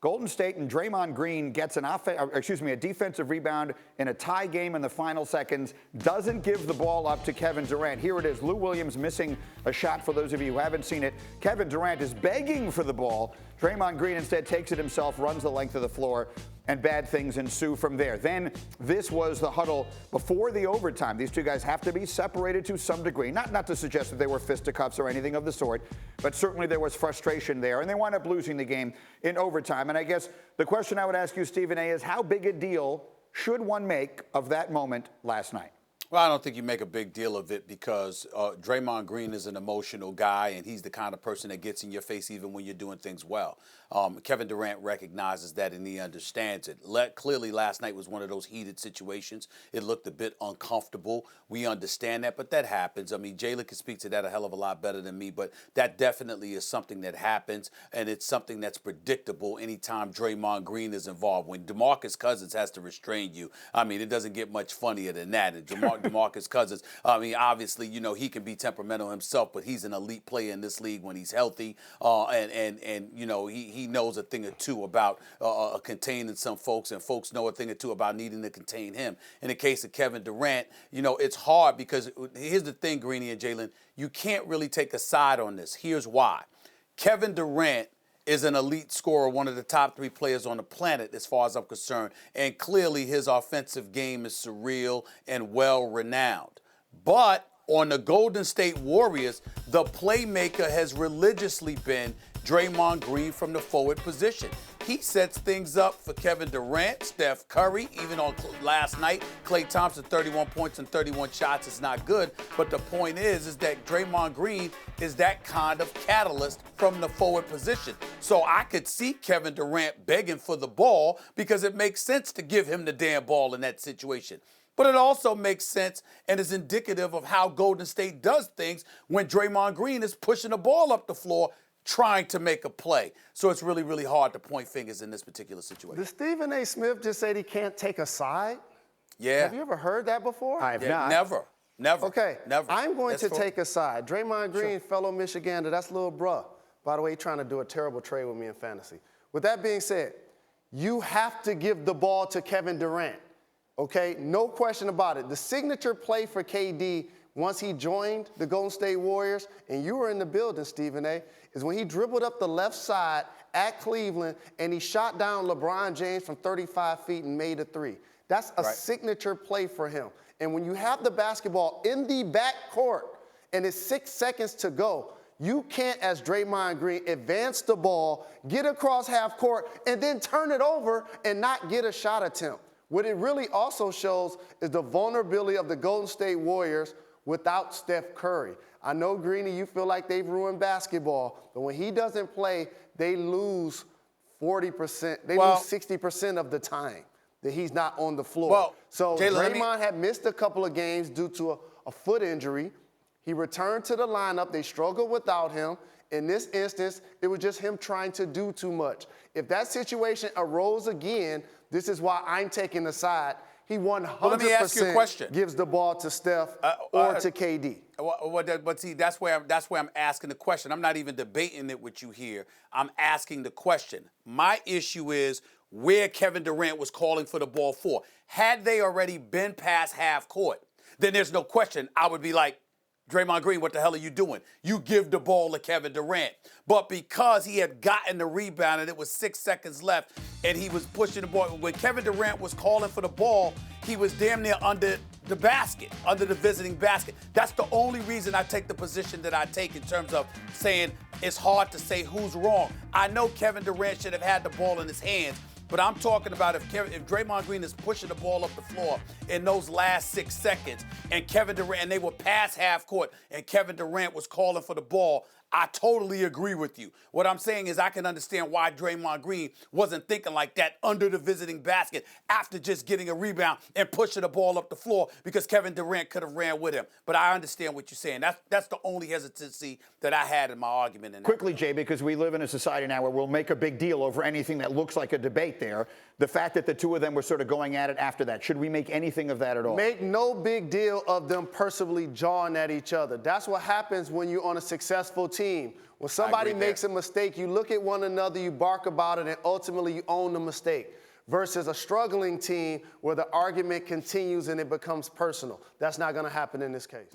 Golden State and Draymond Green gets a defensive rebound in a tie game in the final seconds, doesn't give the ball up to Kevin Durant. Here it is, Lou Williams missing a shot for those of you who haven't seen it. Kevin Durant is begging for the ball. Draymond Green instead takes it himself, runs the length of the floor, and bad things ensue from there. Then this was the huddle before the overtime. These two guys have to be separated to some degree. Not to suggest that they were fisticuffs or anything of the sort, but certainly there was frustration there, and they wound up losing the game in overtime. And I guess the question I would ask you, Stephen A., is how big a deal should one make of that moment last night? Well, I don't think you make a big deal of it because Draymond Green is an emotional guy, and he's the kind of person that gets in your face even when you're doing things well. Kevin Durant recognizes that, and he understands it. Clearly, last night was one of those heated situations. It looked a bit uncomfortable. We understand that, but that happens. I mean, Jalen can speak to that a hell of a lot better than me, but that definitely is something that happens, and it's something that's predictable anytime Draymond Green is involved. When DeMarcus Cousins has to restrain you, I mean, it doesn't get much funnier than that. And DeMarcus Cousins, I mean, obviously, you know, he can be temperamental himself, but he's an elite player in this league when he's healthy. And you know, he knows a thing or two about containing some folks, and folks know a thing or two about needing to contain him. In the case of Kevin Durant, you know, it's hard because here's the thing, Greeny and Jalen, you can't really take a side on this. Here's why. Kevin Durant is an elite scorer, one of the top 3 players on the planet as far as I'm concerned. And clearly his offensive game is surreal and well-renowned. But on the Golden State Warriors, the playmaker has religiously been Draymond Green from the forward position. He sets things up for Kevin Durant, Steph Curry, even on last night. Klay Thompson, 31 points and 31 shots is not good. But the point is that Draymond Green is that kind of catalyst from the forward position. So I could see Kevin Durant begging for the ball because it makes sense to give him the damn ball in that situation. But it also makes sense and is indicative of how Golden State does things when Draymond Green is pushing the ball up the floor trying to make a play. So it's really, really hard to point fingers in this particular situation. Did Stephen A. Smith just say he can't take a side? Yeah. Have you ever heard that before? I have not. Never. Okay. Never. I'm going to take a side. Draymond Green, fellow Michigander, that's little bruh. By the way, he's trying to do a terrible trade with me in fantasy. With that being said, you have to give the ball to Kevin Durant. Okay? No question about it. The signature play for KD once he joined the Golden State Warriors, and you were in the building, Stephen A., is when he dribbled up the left side at Cleveland and he shot down LeBron James from 35 feet and made a 3. That's a signature play for him. And when you have the basketball in the backcourt and it's 6 seconds to go, you can't, as Draymond Green, advance the ball, get across half court, and then turn it over and not get a shot attempt. What it really also shows is the vulnerability of the Golden State Warriors without Steph Curry. I know, Greeny, you feel like they've ruined basketball, but when he doesn't play, they lose 40%. They lose 60% of the time that he's not on the floor. Well, so Jalen, Draymond had missed a couple of games due to a foot injury. He returned to the lineup. They struggled without him. In this instance, it was just him trying to do too much. If that situation arose again, this is why I'm taking the side. He 100% gives the ball to Steph or to KD. But see, that's where I'm asking the question. I'm not even debating it with you here. I'm asking the question. My issue is where Kevin Durant was calling for the ball for. Had they already been past half court, then there's no question. I would be like, Draymond Green, what the hell are you doing? You give the ball to Kevin Durant. But because he had gotten the rebound and it was 6 seconds left and he was pushing the ball, when Kevin Durant was calling for the ball, he was damn near under the basket, under the visiting basket. That's the only reason I take the position that I take in terms of saying it's hard to say who's wrong. I know Kevin Durant should have had the ball in his hands, but I'm talking about if Draymond Green is pushing the ball up the floor in those last 6 seconds and Kevin Durant, and they were past half court and Kevin Durant was calling for the ball, I totally agree with you. What I'm saying is I can understand why Draymond Green wasn't thinking like that under the visiting basket after just getting a rebound and pushing the ball up the floor because Kevin Durant could have ran with him. But I understand what you're saying. That's the only hesitancy that I had in my argument. Quickly, Jay, because we live in a society now where we'll make a big deal over anything that looks like a debate there. The fact that the two of them were sort of going at it after that, should we make anything of that at all? Make no big deal of them personally jawing at each other. That's what happens when you're on a successful team. When somebody agree makes there. a mistake, you look at one another, you bark about it, and ultimately you own the mistake. Versus a struggling team where the argument continues and it becomes personal. That's not going to happen in this case.